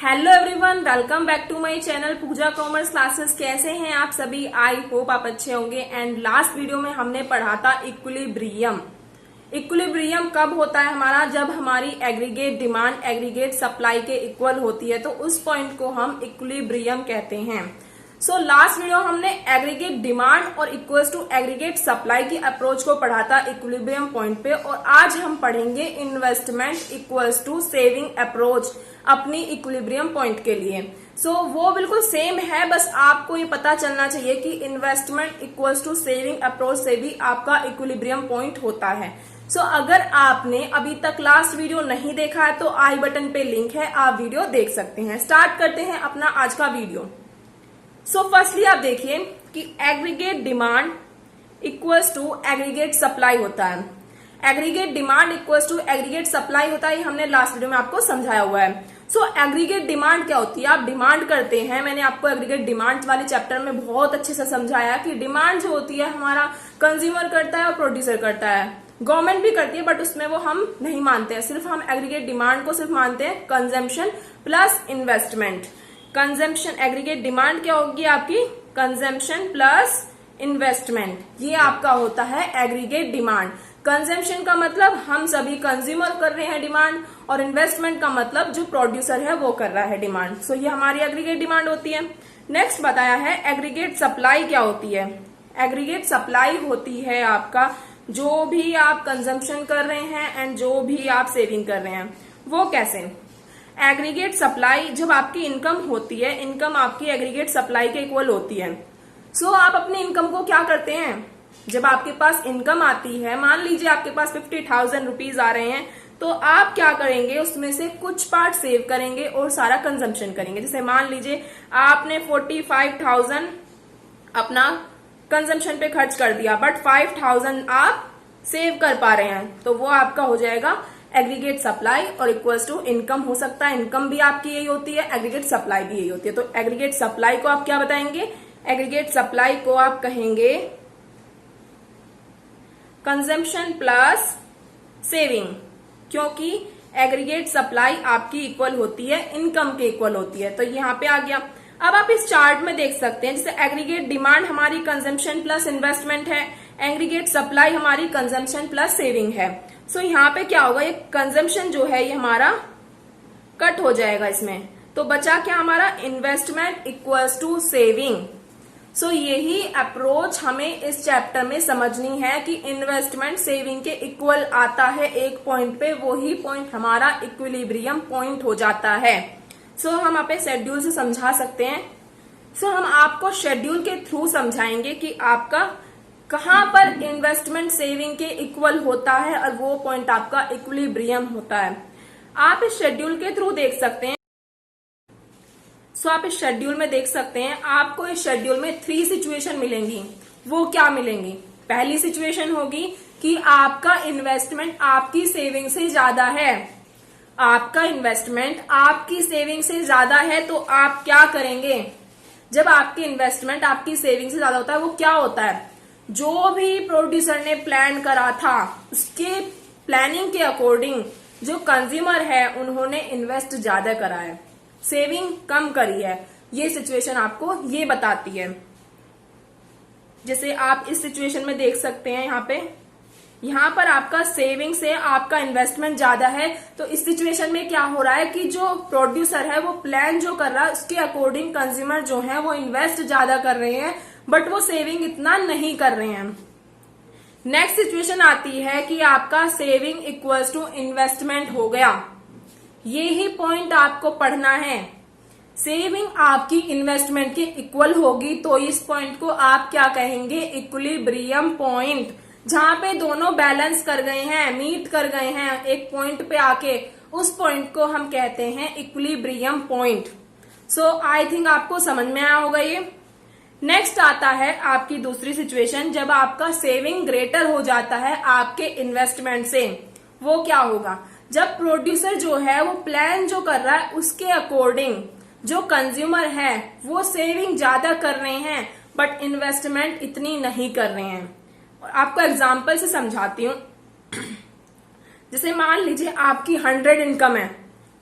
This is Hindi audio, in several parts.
Hello everyone, welcome back to my channel Pooja commerce classes. कैसे हैं आप सभी? आई होप आप अच्छे होंगे। एंड लास्ट वीडियो में हमने पढ़ा था इक्विलिब्रियम। इक्विलिब्रियम कब होता है हमारा? जब हमारी एग्रीगेट डिमांड एग्रीगेट सप्लाई के इक्वल होती है, तो उस पॉइंट को हम इक्विलिब्रियम कहते हैं। सो लास्ट वीडियो हमने एग्रीगेट डिमांड और इक्वल्स टू एग्रीगेट सप्लाई की अप्रोच को पढ़ा था इक्विलिब्रियम पॉइंट पे, और आज हम पढ़ेंगे investment equals to saving approach अपनी इक्विलिब्रियम पॉइंट के लिए। सो वो बिल्कुल सेम है, बस आपको ये पता चलना चाहिए कि investment equals to saving approach से भी आपका इक्विलिब्रियम पॉइंट होता है। सो अगर आपने अभी तक लास्ट वीडियो नहीं देखा है तो आई बटन पे लिंक है, आप वीडियो देख सकते हैं। स्टार्ट करते हैं अपना आज का वीडियो। सो फर्स्टली आप देखिए कि aggregate demand equals to aggregate supply होता है। Aggregate demand equals to aggregate supply होता है, ये हमने लास्ट वीडियो में आपको समझाया हुआ है। सो एग्रीगेट डिमांड क्या होती है? आप डिमांड करते हैं, मैंने आपको एग्रीगेट डिमांड वाले चैप्टर में बहुत अच्छे से समझाया कि डिमांड जो होती है हमारा कंज्यूमर करता है और प्रोड्यूसर करता है, गवर्नमेंट भी करती है, बट उसमें वो हम नहीं मानते हैं। सिर्फ हम एग्रीगेट डिमांड को सिर्फ मानते हैं consumption plus investment. Consumption aggregate demand क्या होगी आपकी? कंजम्पशन प्लस इन्वेस्टमेंट, ये आपका होता है एग्रीगेट डिमांड। कंजम्पशन का मतलब हम सभी कंज्यूमर कर रहे हैं डिमांड, और इन्वेस्टमेंट का मतलब जो प्रोड्यूसर है वो कर रहा है डिमांड। सो ये हमारी एग्रीगेट डिमांड होती है। नेक्स्ट बताया है एग्रीगेट सप्लाई क्या होती है। एग्रीगेट सप्लाई होती है आपका जो भी आप कंजम्पशन कर रहे हैं एंड जो भी आप सेविंग कर रहे हैं, वो कैसे? एग्रीगेट सप्लाई जब आपकी इनकम होती है, इनकम आपकी एग्रीगेट सप्लाई के इक्वल होती है। सो आप अपनी इनकम को क्या करते हैं? जब आपके पास इनकम आती है, मान लीजिए आपके पास 50,000 रुपीज आ रहे हैं, तो आप क्या करेंगे? उसमें से कुछ पार्ट सेव करेंगे और सारा कंजम्पशन करेंगे। जैसे मान लीजिए आपने 45,000 अपना कंजम्पशन पे खर्च कर दिया, बट 5,000 आप सेव कर पा रहे हैं, तो वो आपका हो जाएगा एग्रीगेट सप्लाई और इक्वल्स टू इनकम हो सकता है। इनकम भी आपकी यही होती है, एग्रीगेट सप्लाई भी यही होती है। तो एग्रीगेट सप्लाई को आप क्या बताएंगे? एग्रीगेट सप्लाई को आप कहेंगे कंजम्पशन प्लस सेविंग, क्योंकि एग्रीगेट सप्लाई आपकी इक्वल होती है इनकम के इक्वल होती है। तो यहाँ पे आ गया। अब आप इस चार्ट में देख सकते हैं, जैसे एग्रीगेट डिमांड हमारी कंजम्पशन प्लस इन्वेस्टमेंट है, एग्रीगेट सप्लाई हमारी कंजम्पशन प्लस सेविंग है। सो यहाँ पे क्या होगा? ये कंजम्पशन जो है ये हमारा कट हो जाएगा इसमें, तो बचा क्या हमारा? Investment equals to saving. So यही अप्रोच हमें इस चैप्टर में समझनी है कि इन्वेस्टमेंट सेविंग के इक्वल आता है एक पॉइंट पे, वही पॉइंट हमारा इक्विलिब्रियम पॉइंट हो जाता है। सो हम आप शेड्यूल से समझा सकते हैं। सो हम आपको शेड्यूल के थ्रू समझाएंगे कि आपका कहां पर इन्वेस्टमेंट सेविंग के इक्वल होता है और वो पॉइंट आपका इक्विलिब्रियम होता है। आप इस शेड्यूल के थ्रू देख सकते हैं। सो आप इस शेड्यूल में देख सकते हैं, आपको इस शेड्यूल में 3 सिचुएशन मिलेंगी। वो क्या मिलेंगी? पहली सिचुएशन होगी कि आपका इन्वेस्टमेंट आपकी सेविंग से ज्यादा है। आपका इन्वेस्टमेंट आपकी सेविंग से ज्यादा है, तो आप क्या करेंगे? जब आपकी इन्वेस्टमेंट आपकी सेविंग से ज्यादा होता है, वो क्या होता है? जो भी प्रोड्यूसर ने प्लान करा था उसके प्लानिंग के अकॉर्डिंग जो कंज्यूमर है उन्होंने इन्वेस्ट ज्यादा करा है, सेविंग कम करी है। ये सिचुएशन आपको ये बताती है। जैसे आप इस सिचुएशन में देख सकते हैं, यहाँ पर आपका सेविंग से आपका इन्वेस्टमेंट ज्यादा है। तो इस सिचुएशन में क्या हो रहा है कि जो प्रोड्यूसर है वो प्लान जो कर रहा है उसके अकॉर्डिंग कंज्यूमर जो है वो इन्वेस्ट ज्यादा कर रहे हैं, बट वो सेविंग इतना नहीं कर रहे हैं। नेक्स्ट सिचुएशन आती है कि आपका सेविंग इक्वल्स टू इन्वेस्टमेंट हो गया। ये ही पॉइंट आपको पढ़ना है। सेविंग आपकी इन्वेस्टमेंट के इक्वल होगी, तो इस पॉइंट को आप क्या कहेंगे? Equilibrium point. जहां पे दोनों बैलेंस कर गए हैं, मीट कर गए हैं एक पॉइंट पे आके, उस पॉइंट को हम कहते हैं equilibrium point. So I think आपको समझ में आया होगा ये। नेक्स्ट आता है आपकी दूसरी सिचुएशन, जब आपका सेविंग ग्रेटर हो जाता है आपके इन्वेस्टमेंट से। वो क्या होगा? जब प्रोड्यूसर जो है वो प्लान जो कर रहा है उसके अकॉर्डिंग जो कंज्यूमर है वो सेविंग ज्यादा कर रहे हैं, बट इन्वेस्टमेंट इतनी नहीं कर रहे हैं। और आपको एग्जाम्पल से समझाती हूं। जैसे मान लीजिए आपकी 100 इनकम है,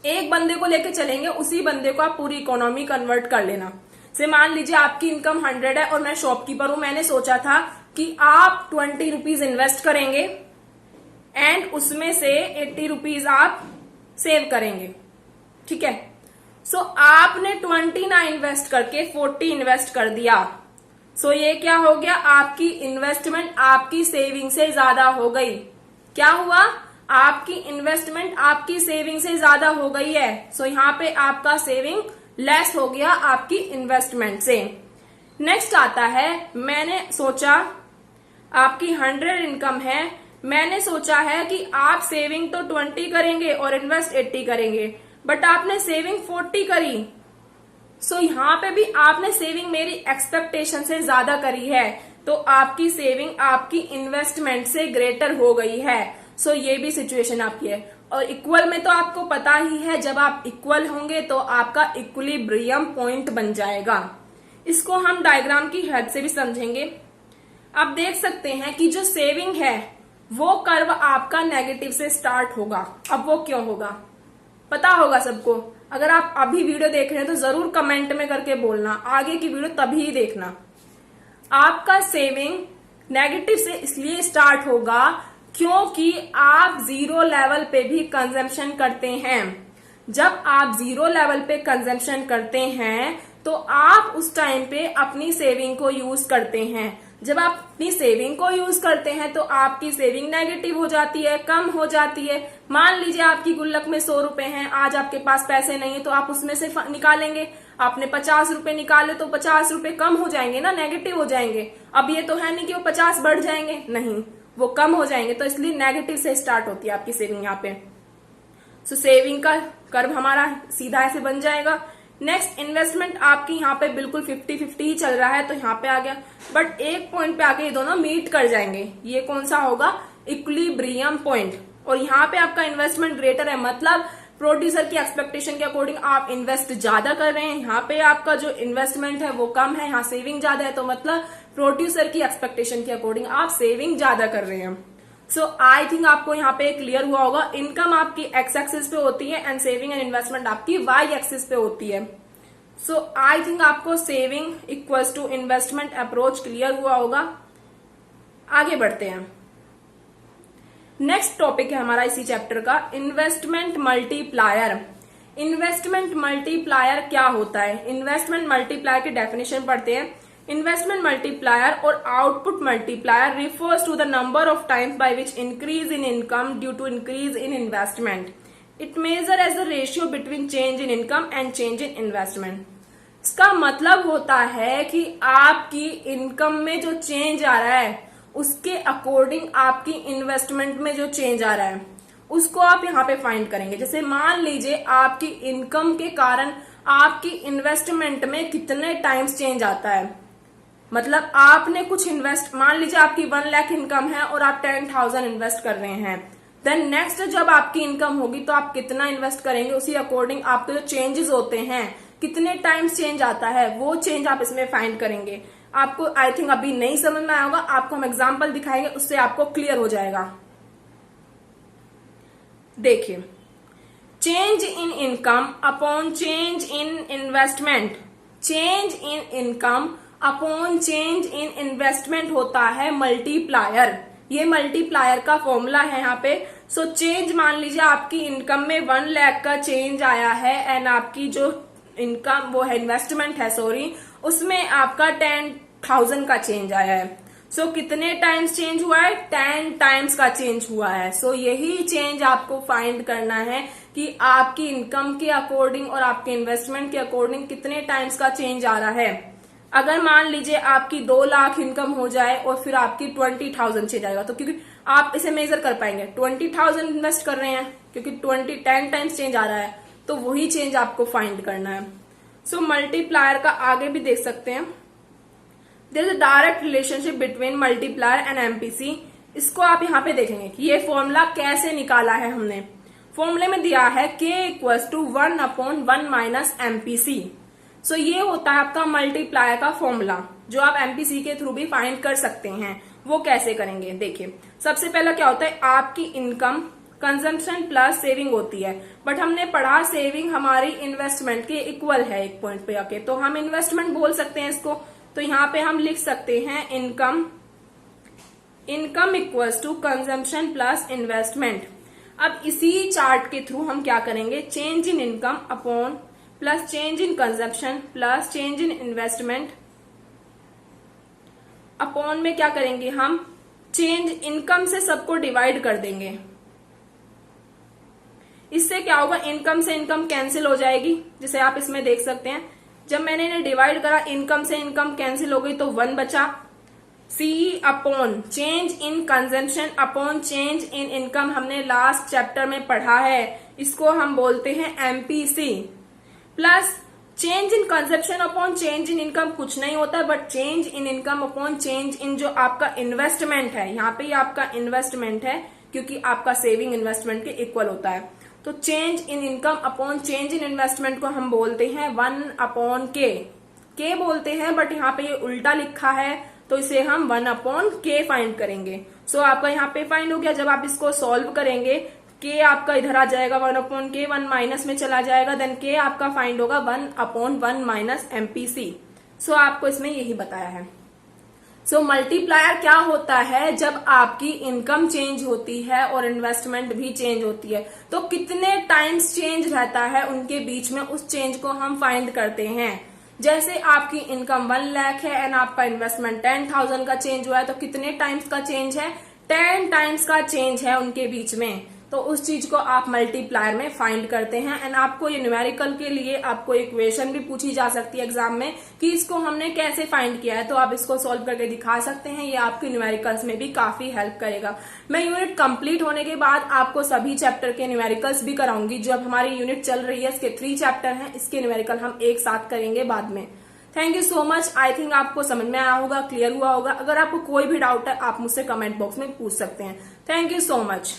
एक बंदे को लेके चलेंगे, उसी बंदे को आप पूरी इकोनॉमी कन्वर्ट कर लेना। से मान लीजिए आपकी इनकम 100 है और मैं शॉपकीपर हूं, मैंने सोचा था कि आप 20 रुपीज इन्वेस्ट करेंगे एंड उसमें से 80 रुपीज आप सेव करेंगे, ठीक है। सो आपने 20 ना इन्वेस्ट करके 40 इन्वेस्ट कर दिया। सो ये क्या हो गया, आपकी इन्वेस्टमेंट आपकी सेविंग से ज्यादा हो गई। क्या हुआ, आपकी इन्वेस्टमेंट आपकी सेविंग से ज्यादा हो गई है। सो यहाँ पे आपका सेविंग लेस हो गया आपकी इन्वेस्टमेंट से। नेक्स्ट आता है, मैंने सोचा आपकी 100 इनकम है, मैंने सोचा है कि आप सेविंग तो 20 करेंगे और इन्वेस्ट 80 करेंगे, बट आपने सेविंग 40 करी। सो यहाँ पे भी आपने सेविंग मेरी एक्सपेक्टेशन से ज्यादा करी है, तो आपकी सेविंग आपकी इन्वेस्टमेंट से ग्रेटर हो गई है। सो ये भी सिचुएशन आपकी है। और इक्वल में तो आपको पता ही है, जब आप इक्वल होंगे तो आपका इक्विलिब्रियम पॉइंट बन जाएगा। इसको हम डायग्राम की हेल्प से भी समझेंगे। आप देख सकते हैं कि जो सेविंग है वो कर्व आपका नेगेटिव से स्टार्ट होगा। अब वो क्यों होगा, पता होगा सबको। अगर आप अभी वीडियो देख रहे हैं तो जरूर कमेंट में करके बोलना, आगे की वीडियो तभी देखना। आपका सेविंग नेगेटिव से इसलिए स्टार्ट होगा क्योंकि आप जीरो लेवल पे भी कंजम्पशन करते हैं। जब आप जीरो लेवल पे कंजम्पशन करते हैं तो आप उस टाइम पे अपनी सेविंग को यूज करते हैं। जब आप अपनी सेविंग को यूज करते हैं तो आपकी सेविंग नेगेटिव हो जाती है, कम हो जाती है। मान लीजिए आपकी गुल्लक में 100 रुपए हैं, आज आपके पास पैसे नहीं है तो आप उसमें से निकालेंगे। आपने 50 रुपए निकाले तो 50 रुपए कम हो जाएंगे ना, नेगेटिव हो जाएंगे। अब ये तो है नहीं कि वो 50 बढ़ जाएंगे, नहीं, वो कम हो जाएंगे। तो इसलिए नेगेटिव से स्टार्ट होती है आपकी सेविंग यहाँ पे। सो सेविंग का कर्व हमारा सीधा ऐसे बन जाएगा। नेक्स्ट, इन्वेस्टमेंट आपकी यहाँ पे बिल्कुल 50-50 ही चल रहा है, तो यहाँ पे आ गया। बट एक पॉइंट पे आके ये दोनों मीट कर जाएंगे। ये कौन सा होगा, इक्विलिब्रियम पॉइंट। और यहाँ पे आपका इन्वेस्टमेंट ग्रेटर है, मतलब प्रोड्यूसर की एक्सपेक्टेशन के अकॉर्डिंग आप इन्वेस्ट ज्यादा कर रहे हैं। यहाँ पे आपका जो इन्वेस्टमेंट है वो कम है, यहाँ सेविंग ज्यादा है, तो मतलब प्रोड्यूसर की एक्सपेक्टेशन के अकॉर्डिंग आप सेविंग ज्यादा कर रहे हैं। सो आई थिंक आपको यहाँ पे क्लियर हुआ होगा। इनकम आपकी एक्स एक्सिस पे होती है एंड सेविंग एंड इन्वेस्टमेंट आपकी वाई एक्सिस पे होती है। सो आई थिंक आपको saving equals to investment approach clear हुआ होगा। आगे बढ़ते हैं। नेक्स्ट टॉपिक है हमारा इसी चैप्टर का, इन्वेस्टमेंट मल्टीप्लायर। इन्वेस्टमेंट मल्टीप्लायर क्या होता है, इन्वेस्टमेंट मल्टीप्लायर की डेफिनेशन पढ़ते हैं। Investment multiplier or output multiplier refers to the number of times by which increase in income due to increase in investment. It measures as the ratio between change in income and change in investment. इसका मतलब होता है कि आपकी इनकम में जो चेंज आ रहा है उसके अकॉर्डिंग आपकी इन्वेस्टमेंट में जो चेंज आ रहा है उसको आप यहाँ पे फाइंड करेंगे। जैसे मान लीजिए आपकी इनकम के कारण आपकी इन्वेस्टमेंट में कितने टाइम्स चेंज आता है। मतलब आपने कुछ इन्वेस्ट, मान लीजिए आपकी 1 लाख इनकम है और आप 10,000 इन्वेस्ट कर रहे हैं। देन नेक्स्ट जब आपकी इनकम होगी तो आप कितना इन्वेस्ट करेंगे, उसी अकॉर्डिंग आपके जो चेंजेस होते हैं, कितने टाइम्स चेंज आता है, वो चेंज आप इसमें फाइंड करेंगे। आपको आई थिंक अभी नहीं समझ में आया होगा, आपको हम एग्जाम्पल दिखाएंगे, उससे आपको क्लियर हो जाएगा। देखिए, change in income upon change in investment, change in income upon change in investment होता है मल्टीप्लायर। ये मल्टीप्लायर का फॉर्मूला है यहाँ पे। सो चेंज, मान लीजिए आपकी इनकम में 1 लाख का चेंज आया है एंड आपकी जो इनकम वो है इन्वेस्टमेंट है, सॉरी, उसमें आपका 10,000 का चेंज आया है। सो कितने टाइम्स चेंज हुआ है, 10 टाइम्स का चेंज हुआ है। सो यही चेंज आपको फाइंड करना है कि आपकी इनकम के अकॉर्डिंग और आपके इन्वेस्टमेंट के अकॉर्डिंग कितने टाइम्स का चेंज आ रहा है। अगर मान लीजिए आपकी 2 लाख इनकम हो जाए और फिर आपकी 20,000 चेंज आएगा, तो क्योंकि आप इसे मेजर कर पाएंगे, 20,000 इन्वेस्ट कर रहे हैं क्योंकि 10 टाइम्स चेंज आ रहा है, तो वही चेंज आपको फाइंड करना है। सो मल्टीप्लायर का आगे भी देख सकते हैं। There is a direct relationship between multiplier and MPC. इसको आप यहाँ पे देखेंगे कि ये फॉर्मूला कैसे निकाला है हमने। फॉर्मूले में दिया है k equals to 1/1 minus MPC. So ये होता है आपका मल्टीप्लायर का फॉर्मूला, जो आप एमपीसी के थ्रू भी फाइंड कर सकते हैं। वो कैसे करेंगे, देखिए। सबसे पहला क्या होता है, आपकी इनकम कंजम्पशन प्लस सेविंग होती है, बट हमने पढ़ा सेविंग हमारी इन्वेस्टमेंट के इक्वल है एक पॉइंट पे आके, तो हम इन्वेस्टमेंट बोल सकते हैं इसको। तो यहाँ पे हम लिख सकते हैं income equals to consumption plus investment. अब इसी चार्ट के थ्रू हम क्या करेंगे, change in income upon plus change in consumption plus change in investment upon में क्या करेंगे, हम चेंज इनकम से सबको डिवाइड कर देंगे। इससे क्या होगा, इनकम से इनकम कैंसिल हो जाएगी, जिसे आप इसमें देख सकते हैं। जब मैंने इन्हें डिवाइड करा, इनकम से इनकम कैंसिल हो गई तो 1 बचा। C upon change in consumption upon change in income हमने लास्ट चैप्टर में पढ़ा है, इसको हम बोलते हैं MPC. Plus change in consumption upon change in income कुछ नहीं होता, but change in income upon change in जो आपका इन्वेस्टमेंट है, यहाँ पे आपका इन्वेस्टमेंट है क्योंकि आपका सेविंग इन्वेस्टमेंट के इक्वल होता है। तो change in income upon change in investment को हम बोलते हैं 1 अपॉन के बोलते हैं, बट यहाँ पे ये उल्टा लिखा है तो इसे हम 1 अपॉन के फाइंड करेंगे। सो आपका यहाँ पे फाइंड हो गया। जब आप इसको सॉल्व करेंगे, के आपका इधर आ जाएगा 1 अपॉन के, 1 माइनस में चला जाएगा, देन के आपका फाइंड होगा 1 अपॉन 1 माइनस एमपीसी। सो आपको इसमें यही बताया है। सो मल्टीप्लायर क्या होता है, जब आपकी इनकम चेंज होती है और इन्वेस्टमेंट भी चेंज होती है तो कितने टाइम्स चेंज रहता है उनके बीच में, उस चेंज को हम फाइंड करते हैं। जैसे आपकी इनकम 1 लाख है एंड आपका इन्वेस्टमेंट 10,000 का चेंज हुआ है, तो कितने टाइम्स का चेंज है, 10 टाइम्स का चेंज है उनके बीच में। तो उस चीज को आप मल्टीप्लायर में फाइंड करते हैं। एंड आपको ये न्यूमेरिकल के लिए आपको इक्वेशन भी पूछी जा सकती है एग्जाम में कि इसको हमने कैसे फाइंड किया है, तो आप इसको सॉल्व करके दिखा सकते हैं। ये आपके न्यूमेरिकल्स में भी काफी हेल्प करेगा। मैं यूनिट कंप्लीट होने के बाद आपको सभी चैप्टर के न्यूमेरिकल्स भी कराऊंगी। जो अब हमारी यूनिट चल रही है इसके 3 चैप्टर हैं, इसके न्यूमेरिकल हम एक साथ करेंगे बाद में। Thank you so much. I think आपको समझ में आया होगा, क्लियर हुआ होगा। अगर आपको कोई भी डाउट है आप मुझसे कमेंट बॉक्स में पूछ सकते हैं। Thank you so much.